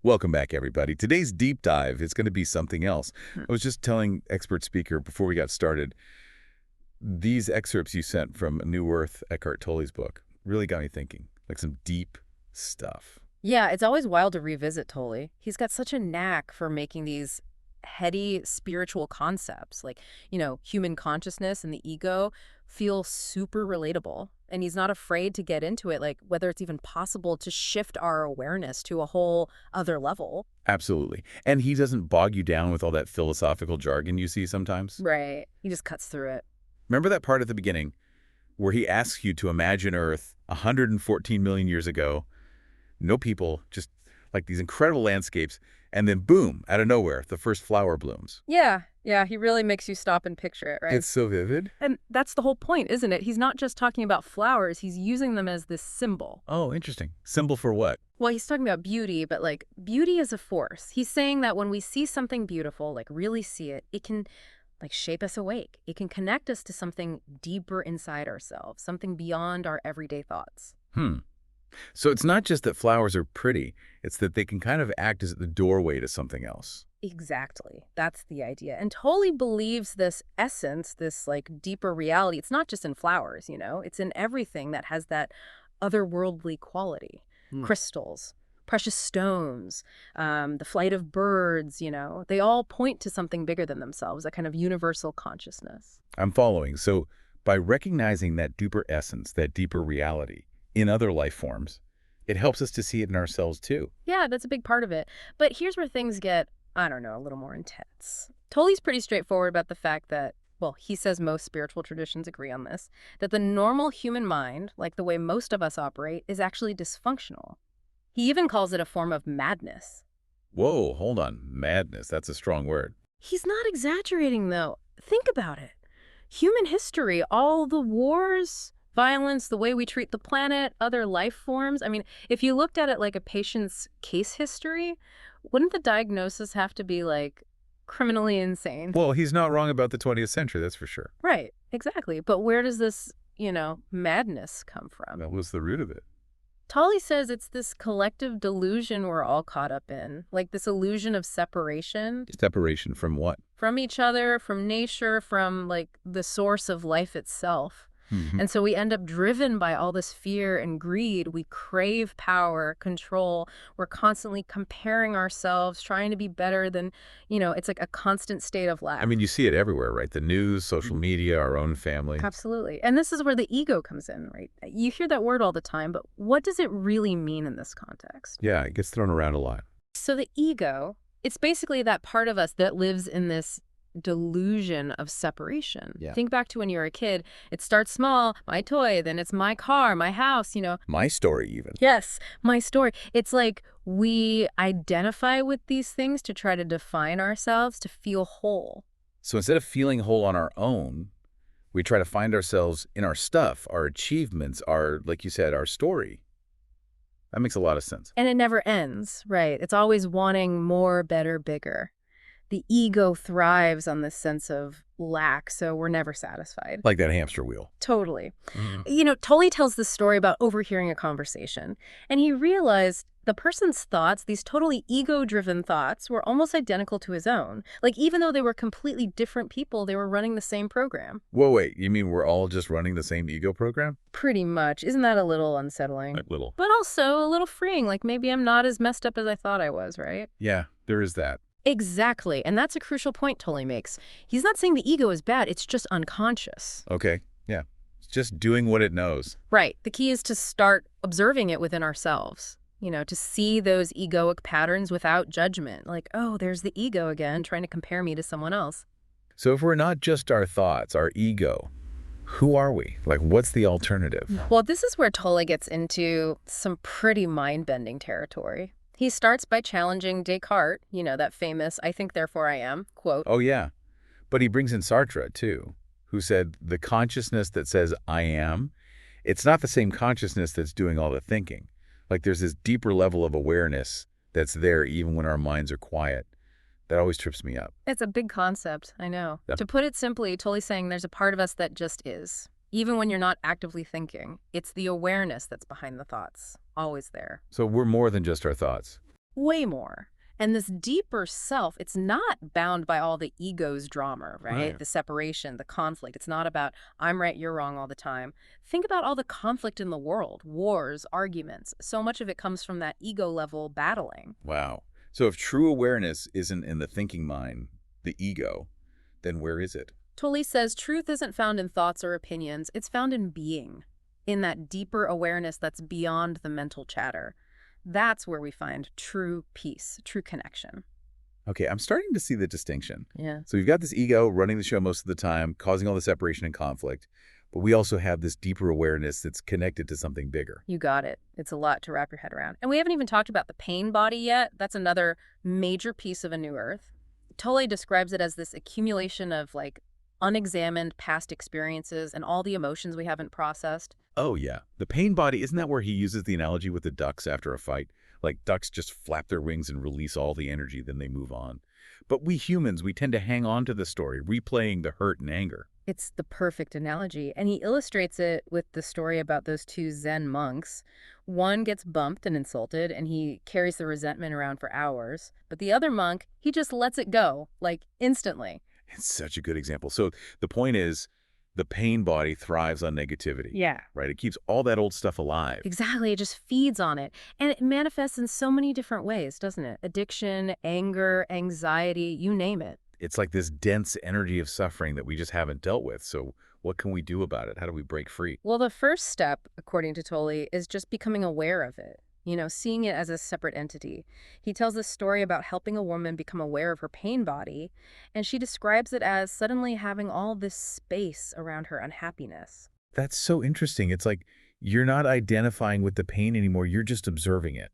Welcome back, everybody. Today's deep dive is going to be something else. Hmm. I was just telling expert speaker before we got started, these excerpts you sent from New Earth, Eckhart Tolle's book, really got me thinking, like some deep stuff. Yeah, it's always wild to revisit Tolle. He's got such a knack for making these heady spiritual concepts, like, human consciousness and the ego, feel super relatable. And he's not afraid to get into it, like whether it's even possible to shift our awareness to a whole other level. Absolutely. And he doesn't bog you down with all that philosophical jargon you see sometimes. Right. He just cuts through it. Remember that part at the beginning where he asks you to imagine Earth 114 million years ago, no people, just like these incredible landscapes, and then boom, out of nowhere, the first flower blooms. Yeah, he really makes you stop and picture it, right? It's so vivid. And that's the whole point, isn't it? He's not just talking about flowers, he's using them as this symbol. Oh, interesting. Symbol for what? Well, he's talking about beauty, but like beauty is a force. He's saying that when we see something beautiful, like really see it, it can like shape us awake. It can connect us to something deeper inside ourselves, something beyond our everyday thoughts. So it's not just that flowers are pretty, it's that they can kind of act as the doorway to something else. Exactly. That's the idea. And Tolle believes this essence, this like deeper reality. It's not just in flowers, it's in everything that has that otherworldly quality. Crystals, precious stones, the flight of birds, they all point to something bigger than themselves, a kind of universal consciousness. I'm following. So by recognizing that deeper essence, that deeper reality in other life forms, it helps us to see it in ourselves too. Yeah, that's a big part of it. But here's where things get, I don't know, a little more intense. Tolle's pretty straightforward about the fact that, well, he says most spiritual traditions agree on this, that the normal human mind, like the way most of us operate, is actually dysfunctional. He even calls it a form of madness. Whoa, hold on. Madness, that's a strong word. He's not exaggerating, though. Think about it. Human history, all the wars, violence, the way we treat the planet, other life forms. I mean, if you looked at it like a patient's case history, wouldn't the diagnosis have to be like criminally insane? Well, he's not wrong about the 20th century, that's for sure. Right, exactly. But where does this, madness come from? That was the root of it. Tolle says it's this collective delusion we're all caught up in, like this illusion of separation Separation from what? from each other, from nature, from like the source of life itself. Mhm. And so we end up driven by all this fear and greed. We crave power, control. We're constantly comparing ourselves, trying to be better than, it's like a constant state of lack. I mean, you see it everywhere, right? The news, social media, our own family. Absolutely. And this is where the ego comes in, right? You hear that word all the time, but what does it really mean in this context? Yeah, it gets thrown around a lot. So the ego, it's basically that part of us that lives in this delusion of separation. Yeah. Think back to when you were a kid. It starts small, my toy, then it's my car, my house. My story, even. Yes, my story. It's like we identify with these things to try to define ourselves, to feel whole. So instead of feeling whole on our own, we try to find ourselves in our stuff, our achievements, our, like you said, our story. That makes a lot of sense. And it never ends, right? It's always wanting more, better, bigger. The ego thrives on this sense of lack, so we're never satisfied. Like that hamster wheel. Totally. Tolle tells this story about overhearing a conversation, and he realized the person's thoughts, these totally ego-driven thoughts, were almost identical to his own. Like, even though they were completely different people, they were running the same program. Whoa, wait, you mean we're all just running the same ego program? Pretty much. Isn't that a little unsettling? A little. But also a little freeing, like maybe I'm not as messed up as I thought I was, right? Yeah, there is that. Exactly. And that's a crucial point Tolle makes. He's not saying the ego is bad, it's just unconscious. Okay, yeah. It's just doing what it knows. Right. The key is to start observing it within ourselves, to see those egoic patterns without judgment. Like, oh, there's the ego again, trying to compare me to someone else. So if we're not just our thoughts, our ego, who are we? Like, what's the alternative? Well, this is where Tolle gets into some pretty mind-bending territory. He starts by challenging Descartes, that famous, "I think, therefore I am," quote. Oh, yeah. But he brings in Sartre, too, who said the consciousness that says, I am, it's not the same consciousness that's doing all the thinking. Like there's this deeper level of awareness that's there even when our minds are quiet. That always trips me up. It's a big concept, I know. Yeah. To put it simply, Tolle's saying there's a part of us that just is. Even when you're not actively thinking, it's the awareness that's behind the thoughts, always there. So we're more than just our thoughts. Way more. And this deeper self, it's not bound by all the ego's drama, right? Right. The separation, the conflict. It's not about I'm right, you're wrong all the time. Think about all the conflict in the world, wars, arguments. So much of it comes from that ego level battling. Wow. So if true awareness isn't in the thinking mind, the ego, then where is it? Tolle says truth isn't found in thoughts or opinions, it's found in being, in that deeper awareness that's beyond the mental chatter. That's where we find true peace, true connection. Okay, I'm starting to see the distinction. Yeah. So we've got this ego running the show most of the time, causing all the separation and conflict, but we also have this deeper awareness that's connected to something bigger. You got it. It's a lot to wrap your head around. And we haven't even talked about the pain body yet. That's another major piece of a new earth. Tolle describes it as this accumulation of like unexamined past experiences and all the emotions we haven't processed. Oh, yeah. The pain body, isn't that where he uses the analogy with the ducks after a fight? Like ducks just flap their wings and release all the energy, then they move on. But we humans, we tend to hang on to the story, replaying the hurt and anger. It's the perfect analogy. And he illustrates it with the story about those two Zen monks. One gets bumped and insulted, and he carries the resentment around for hours. But the other monk, he just lets it go, like instantly. It's such a good example. So the point is, the pain body thrives on negativity, Yeah. right? It keeps all that old stuff alive. Exactly. It just feeds on it. And it manifests in so many different ways, doesn't it? Addiction, anger, anxiety, you name it. It's like this dense energy of suffering that we just haven't dealt with. So what can we do about it? How do we break free? Well, the first step, according to Tolle, is just becoming aware of it. Seeing it as a separate entity. He tells a story about helping a woman become aware of her pain body, and she describes it as suddenly having all this space around her unhappiness. That's so interesting. It's like you're not identifying with the pain anymore. You're just observing it.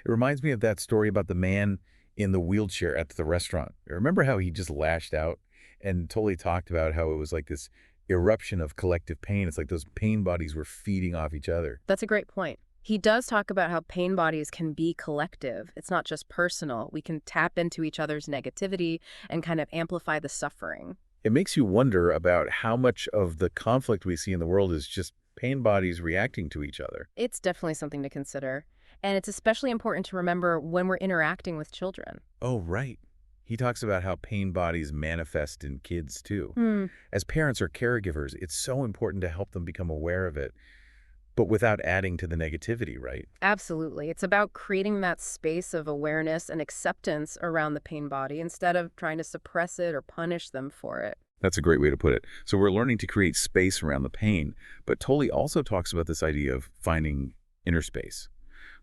It reminds me of that story about the man in the wheelchair at the restaurant. Remember how he just lashed out and totally talked about how it was like this eruption of collective pain. It's like those pain bodies were feeding off each other. That's a great point. He does talk about how pain bodies can be collective. It's not just personal. We can tap into each other's negativity and kind of amplify the suffering. It makes you wonder about how much of the conflict we see in the world is just pain bodies reacting to each other. It's definitely something to consider. And it's especially important to remember when we're interacting with children. Oh, right. He talks about how pain bodies manifest in kids, too. As parents or caregivers, it's so important to help them become aware of it, but without adding to the negativity, right? Absolutely. It's about creating that space of awareness and acceptance around the pain body instead of trying to suppress it or punish them for it. That's a great way to put it. So we're learning to create space around the pain, but Tolle also talks about this idea of finding inner space,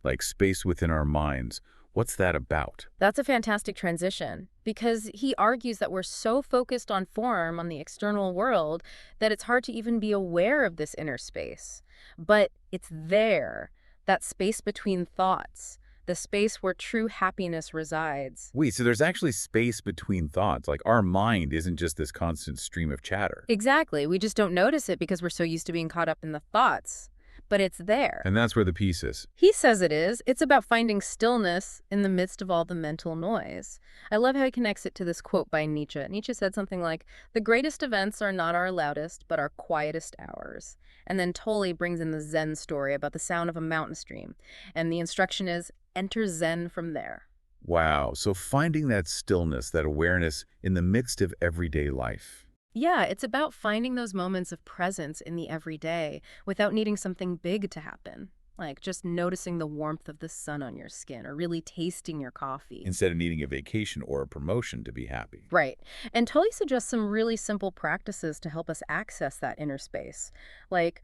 like space within our minds. What's that about? That's a fantastic transition because he argues that we're so focused on form, on the external world, that it's hard to even be aware of this inner space. But it's there, that space between thoughts, the space where true happiness resides. Wait, so there's actually space between thoughts. Like our mind isn't just this constant stream of chatter. Exactly. We just don't notice it because we're so used to being caught up in the thoughts. But it's there. And that's where the peace is. He says it is. It's about finding stillness in the midst of all the mental noise. I love how he connects it to this quote by Nietzsche. Nietzsche said something like, "The greatest events are not our loudest, but our quietest hours." And then Tolle brings in the Zen story about the sound of a mountain stream. And the instruction is, enter Zen from there. Wow. So finding that stillness, that awareness in the midst of everyday life. Yeah, it's about finding those moments of presence in the everyday without needing something big to happen. Like just noticing the warmth of the sun on your skin or really tasting your coffee. Instead of needing a vacation or a promotion to be happy. Right. And Tolle suggests some really simple practices to help us access that inner space. Like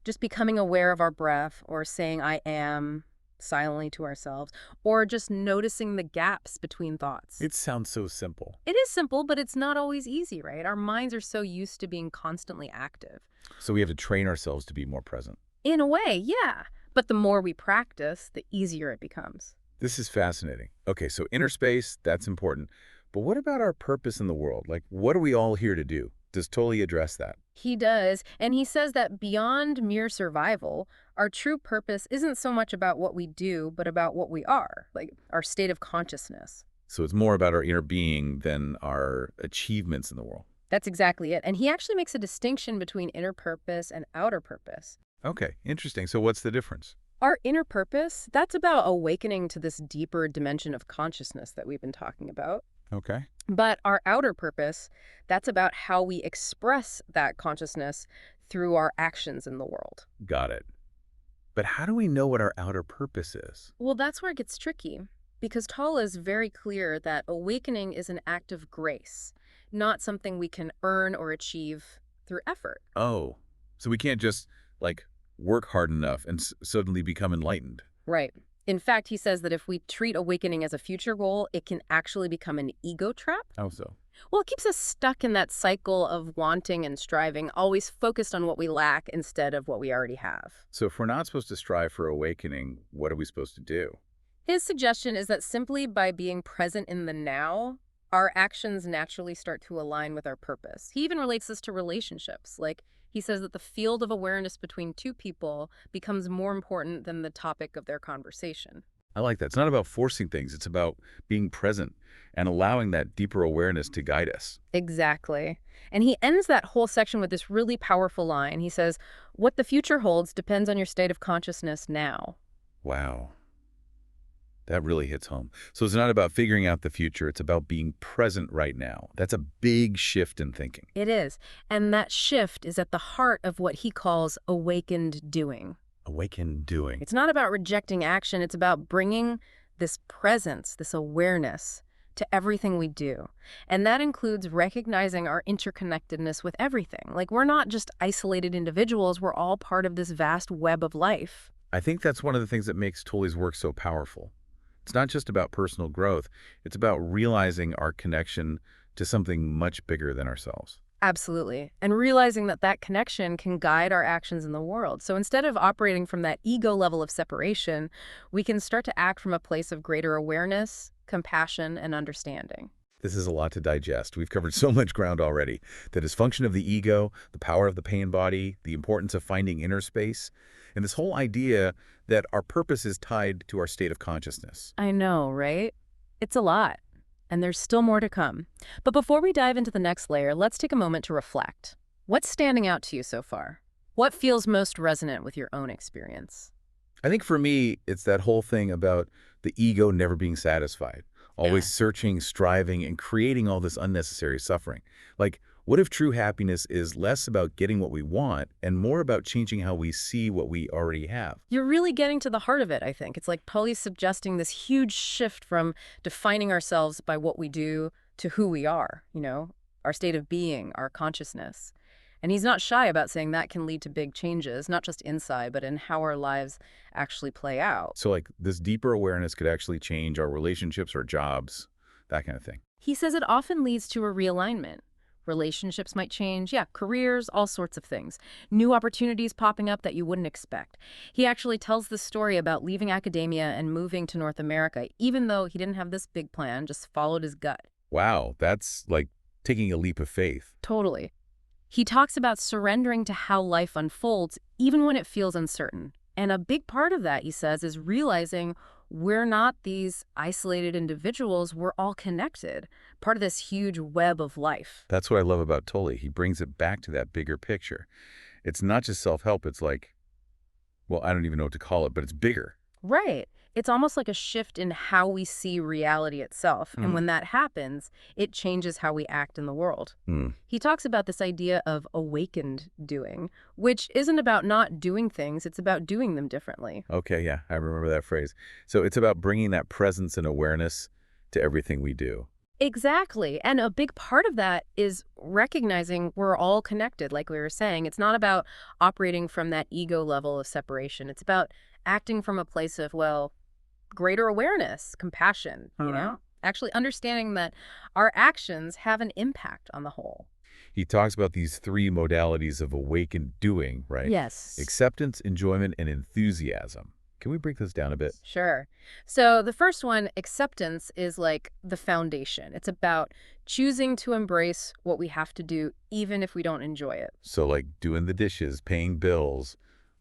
just becoming aware of our breath or saying I am silently to ourselves, or just noticing the gaps between thoughts. It sounds so simple. It is simple, but it's not always easy, right? Our minds are so used to being constantly active. So we have to train ourselves to be more present. In a way, yeah. But the more we practice, the easier it becomes. This is fascinating. Okay, so inner space, that's important. But what about our purpose in the world? Like, what are we all here to do? Does Tolle address that? He does, and he says that beyond mere survival, our true purpose isn't so much about what we do, but about what we are, like our state of consciousness. So it's more about our inner being than our achievements in the world. That's exactly it. And he actually makes a distinction between inner purpose and outer purpose. Okay, interesting. So what's the difference? Our inner purpose, that's about awakening to this deeper dimension of consciousness that we've been talking about. Okay. But our outer purpose, that's about how we express that consciousness through our actions in the world. Got it. But how do we know what our outer purpose is? Well, that's where it gets tricky, because Tolle is very clear that awakening is an act of grace, not something we can earn or achieve through effort. Oh, so we can't just, like, work hard enough and suddenly become enlightened. Right. In fact, he says that if we treat awakening as a future goal, it can actually become an ego trap. How so? Well, it keeps us stuck in that cycle of wanting and striving, always focused on what we lack instead of what we already have. So if we're not supposed to strive for awakening, what are we supposed to do? His suggestion is that simply by being present in the now, our actions naturally start to align with our purpose. He even relates this to relationships. Like, he says that the field of awareness between two people becomes more important than the topic of their conversation. I like that. It's not about forcing things. It's about being present and allowing that deeper awareness to guide us. Exactly. And he ends that whole section with this really powerful line. He says, "What the future holds depends on your state of consciousness now." Wow. That really hits home. So it's not about figuring out the future. It's about being present right now. That's a big shift in thinking. It is. And that shift is at the heart of what he calls awakened doing. Awaken doing. It's not about rejecting action. It's about bringing this presence, this awareness to everything we do. And that includes recognizing our interconnectedness with everything. Like, we're not just isolated individuals. We're all part of this vast web of life. I think that's one of the things that makes Tolle's work so powerful. It's not just about personal growth. It's about realizing our connection to something much bigger than ourselves. Absolutely. And realizing that that connection can guide our actions in the world. So instead of operating from that ego level of separation, we can start to act from a place of greater awareness, compassion, and understanding. This is a lot to digest. We've covered so much ground already. The dysfunction of the ego, the power of the pain body, the importance of finding inner space, and this whole idea that our purpose is tied to our state of consciousness. I know, right? It's a lot. And there's still more to come. But before we dive into the next layer, let's take a moment to reflect. What's standing out to you so far? What feels most resonant with your own experience? I think for me, it's that whole thing about the ego never being satisfied, always searching, striving, and creating all this unnecessary suffering. Like, what if true happiness is less about getting what we want and more about changing how we see what we already have? You're really getting to the heart of it, I think. It's like Tully's suggesting this huge shift from defining ourselves by what we do to who we are, our state of being, our consciousness. And he's not shy about saying that can lead to big changes, not just inside, but in how our lives actually play out. So like this deeper awareness could actually change our relationships, our jobs, that kind of thing. He says it often leads to a realignment. Relationships might change, careers, all sorts of things. New opportunities popping up that you wouldn't expect. He actually tells the story about leaving academia and moving to North America, even though he didn't have this big plan, just followed his gut. Wow, that's like taking a leap of faith. Totally. He talks about surrendering to how life unfolds, even when it feels uncertain. And a big part of that, he says, is realizing we're not these isolated individuals. We're all connected, part of this huge web of life. That's what I love about Tolle. He brings it back to that bigger picture. It's not just self-help. It's like, well, I don't even know what to call it, but it's bigger. Right. It's almost like a shift in how we see reality itself. And when that happens, it changes how we act in the world. He talks about this idea of awakened doing, which isn't about not doing things. It's about doing them differently. Okay, yeah, I remember that phrase. So it's about bringing that presence and awareness to everything we do. Exactly. And a big part of that is recognizing we're all connected, like we were saying. It's not about operating from that ego level of separation. It's about acting from a place of, greater awareness, compassion, actually understanding that our actions have an impact on the whole. He talks about these three modalities of awakened doing, right? Yes. Acceptance, enjoyment, and enthusiasm. Can we break this down a bit? Sure. So the first one, acceptance, is like the foundation. It's about choosing to embrace what we have to do, even if we don't enjoy it. So like doing the dishes, paying bills,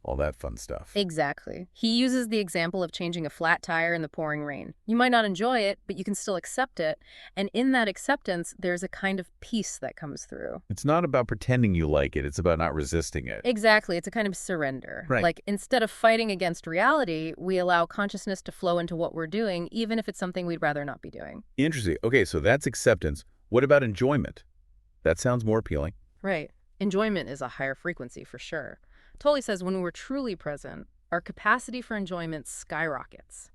all that fun stuff. Exactly. He uses the example of changing a flat tire in the pouring rain. You might not enjoy it, but you can still accept it. And in that acceptance, there's a kind of peace that comes through. It's not about pretending you like it. It's about not resisting it. Exactly. It's a kind of surrender. Right. Like, instead of fighting against reality, we allow consciousness to flow into what we're doing, even if it's something we'd rather not be doing. Interesting. Okay, so that's acceptance. What about enjoyment? That sounds more appealing. Right. Enjoyment is a higher frequency for sure. Tolle says when we're truly present, our capacity for enjoyment skyrockets.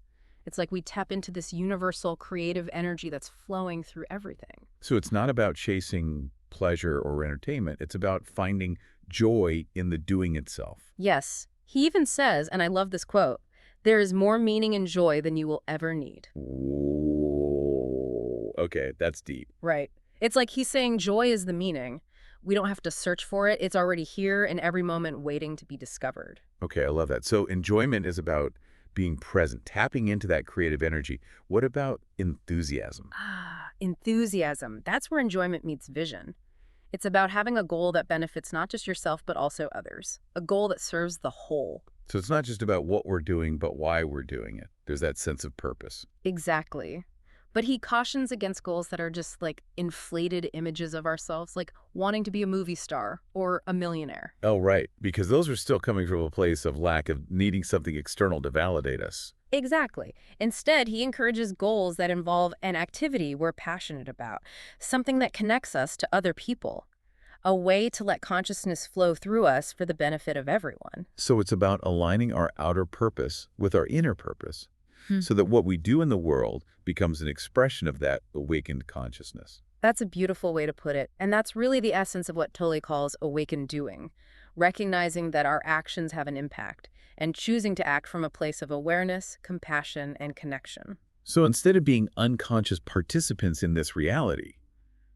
It's like we tap into this universal creative energy that's flowing through everything. So it's not about chasing pleasure or entertainment. It's about finding joy in the doing itself. Yes. He even says, and I love this quote, there is more meaning and joy than you will ever need. Ooh, okay, that's deep. Right. It's like he's saying joy is the meaning. We don't have to search for it. It's already here in every moment waiting to be discovered. Okay, I love that. So enjoyment is about being present, tapping into that creative energy. What about enthusiasm? Enthusiasm. That's where enjoyment meets vision. It's about having a goal that benefits not just yourself, but also others. A goal that serves the whole. So it's not just about what we're doing, but why we're doing it. There's that sense of purpose. Exactly. But he cautions against goals that are just like inflated images of ourselves, like wanting to be a movie star or a millionaire. Oh, right, because those are still coming from a place of lack of needing something external to validate us. Exactly. Instead, he encourages goals that involve an activity we're passionate about, something that connects us to other people, a way to let consciousness flow through us for the benefit of everyone. So it's about aligning our outer purpose with our inner purpose, so that what we do in the world becomes an expression of that awakened consciousness. That's a beautiful way to put it, and that's really the essence of what Tolle calls awakened doing, recognizing that our actions have an impact, and choosing to act from a place of awareness, compassion, and connection. So instead of being unconscious participants in this reality,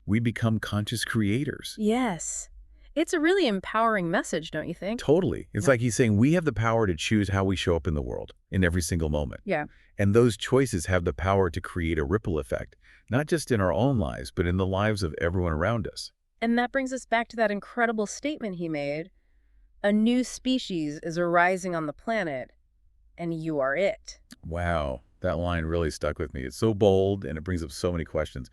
we become conscious creators. Yes. It's a really empowering message, don't you think? Totally. It's like he's saying we have the power to choose how we show up in the world in every single moment. Yeah. And those choices have the power to create a ripple effect, not just in our own lives, but in the lives of everyone around us. And that brings us back to that incredible statement he made. A new species is arising on the planet, and you are it. Wow, that line really stuck with me. It's so bold, and it brings up so many questions.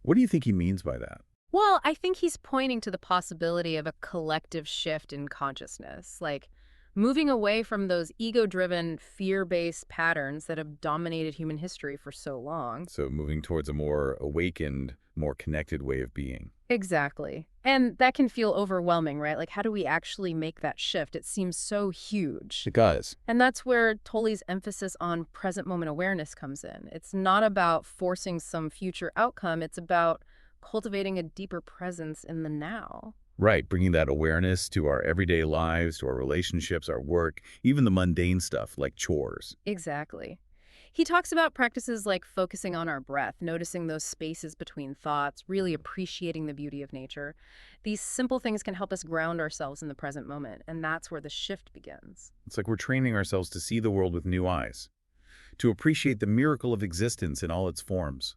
What do you think he means by that? Well, I think he's pointing to the possibility of a collective shift in consciousness, like moving away from those ego-driven, fear-based patterns that have dominated human history for so long. So moving towards a more awakened, more connected way of being. Exactly. And that can feel overwhelming, right? Like, how do we actually make that shift? It seems so huge. It does. And that's where Tolle's emphasis on present moment awareness comes in. It's not about forcing some future outcome. It's about cultivating a deeper presence in the now. Right, bringing that awareness to our everyday lives, to our relationships, our work, even the mundane stuff like chores. Exactly. He talks about practices like focusing on our breath, noticing those spaces between thoughts, really appreciating the beauty of nature. These simple things can help us ground ourselves in the present moment, and that's where the shift begins. It's like we're training ourselves to see the world with new eyes, to appreciate the miracle of existence in all its forms.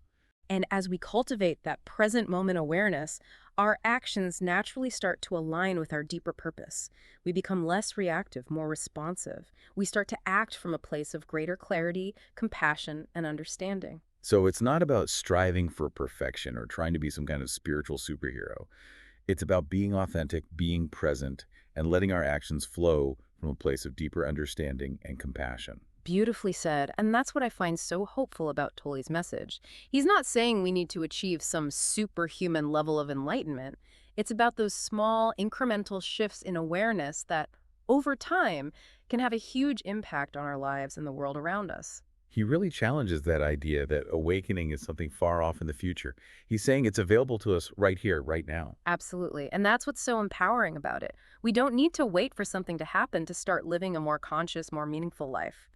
And as we cultivate that present moment awareness, our actions naturally start to align with our deeper purpose. We become less reactive, more responsive. We start to act from a place of greater clarity, compassion, and understanding. So it's not about striving for perfection or trying to be some kind of spiritual superhero. It's about being authentic, being present, and letting our actions flow from a place of deeper understanding and compassion. Beautifully said, and that's what I find so hopeful about Tolle's message. He's not saying we need to achieve some superhuman level of enlightenment. It's about those small, incremental shifts in awareness that, over time, can have a huge impact on our lives and the world around us. He really challenges that idea that awakening is something far off in the future. He's saying it's available to us right here, right now. Absolutely, and that's what's so empowering about it. We don't need to wait for something to happen to start living a more conscious, more meaningful life.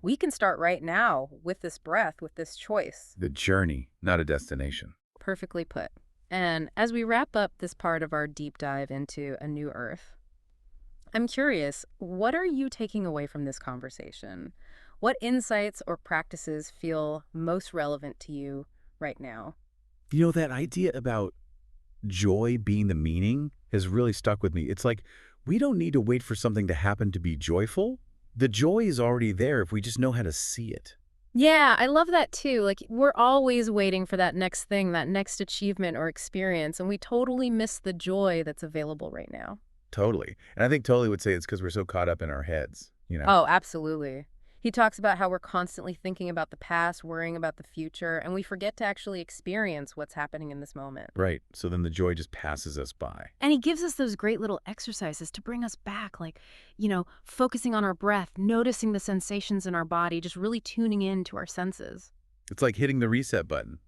We can start right now with this breath, with this choice. The journey, not a destination. Perfectly put. And as we wrap up this part of our deep dive into a new Earth, I'm curious, what are you taking away from this conversation? What insights or practices feel most relevant to you right now? You know, that idea about joy being the meaning has really stuck with me. It's like We don't need to wait for something to happen to be joyful. The joy is already there if we just know how to see it. Yeah, I love that too. Like, we're always waiting for that next thing, that next achievement or experience, and we totally miss the joy that's available right now. Totally. And I think Tolle would say it's because we're so caught up in our heads. Oh, absolutely. He talks about how we're constantly thinking about the past, worrying about the future, and we forget to actually experience what's happening in this moment. Right. So then the joy just passes us by. And he gives us those great little exercises to bring us back, like, focusing on our breath, noticing the sensations in our body, just really tuning in to our senses. It's like hitting the reset button.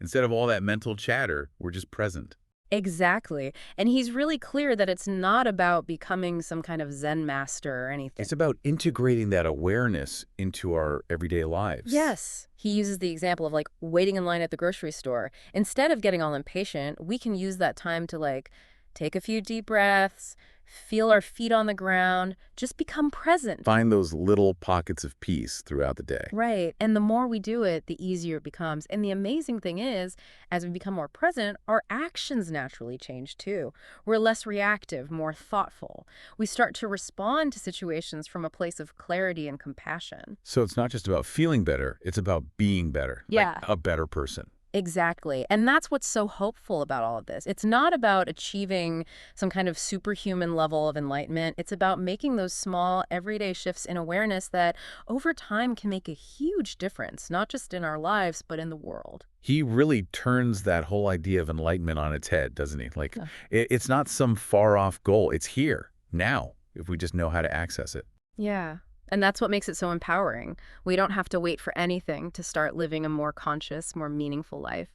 Instead of all that mental chatter, we're just present. Exactly. And he's really clear that it's not about becoming some kind of Zen master or anything. It's about integrating that awareness into our everyday lives. Yes. He uses the example of like waiting in line at the grocery store. Instead of getting all impatient, we can use that time to like take a few deep breaths, feel our feet on the ground, just become present. Find those little pockets of peace throughout the day. Right. And the more we do it, the easier it becomes. And the amazing thing is, as we become more present, our actions naturally change too. We're less reactive, more thoughtful. We start to respond to situations from a place of clarity and compassion. So it's not just about feeling better, it's about being better. Yeah. Like a better person. Exactly. And that's what's so hopeful about all of this. It's not about achieving some kind of superhuman level of enlightenment. It's about making those small, everyday shifts in awareness that over time can make a huge difference, not just in our lives, but in the world. He really turns that whole idea of enlightenment on its head, doesn't he? Like, Yeah. it's not some far-off goal. It's here, now, if we just know how to access it. Yeah. And that's what makes it so empowering. We don't have to wait for anything to start living a more conscious, more meaningful life.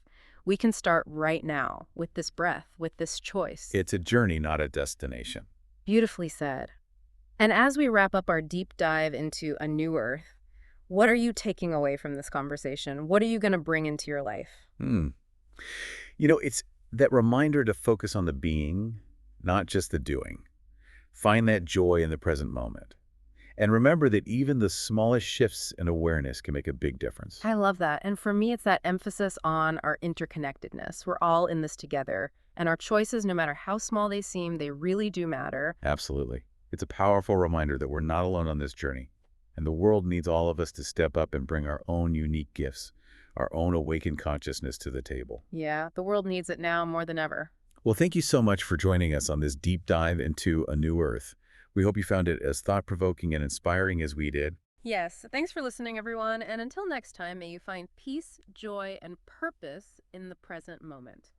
We can start right now with this breath, with this choice. It's a journey, not a destination. Beautifully said. And as we wrap up our deep dive into a new earth, what are you taking away from this conversation? What are you going to bring into your life? Hmm. It's that reminder to focus on the being, not just the doing. Find that joy in the present moment. And remember that even the smallest shifts in awareness can make a big difference. I love that. And for me, it's that emphasis on our interconnectedness. We're all in this together. And our choices, no matter how small they seem, they really do matter. Absolutely. It's a powerful reminder that we're not alone on this journey. And the world needs all of us to step up and bring our own unique gifts, our own awakened consciousness to the table. Yeah, the world needs it now more than ever. Well, thank you so much for joining us on this deep dive into a new earth. We hope you found it as thought-provoking and inspiring as we did. Yes, thanks for listening, everyone. And until next time, may you find peace, joy, and purpose in the present moment.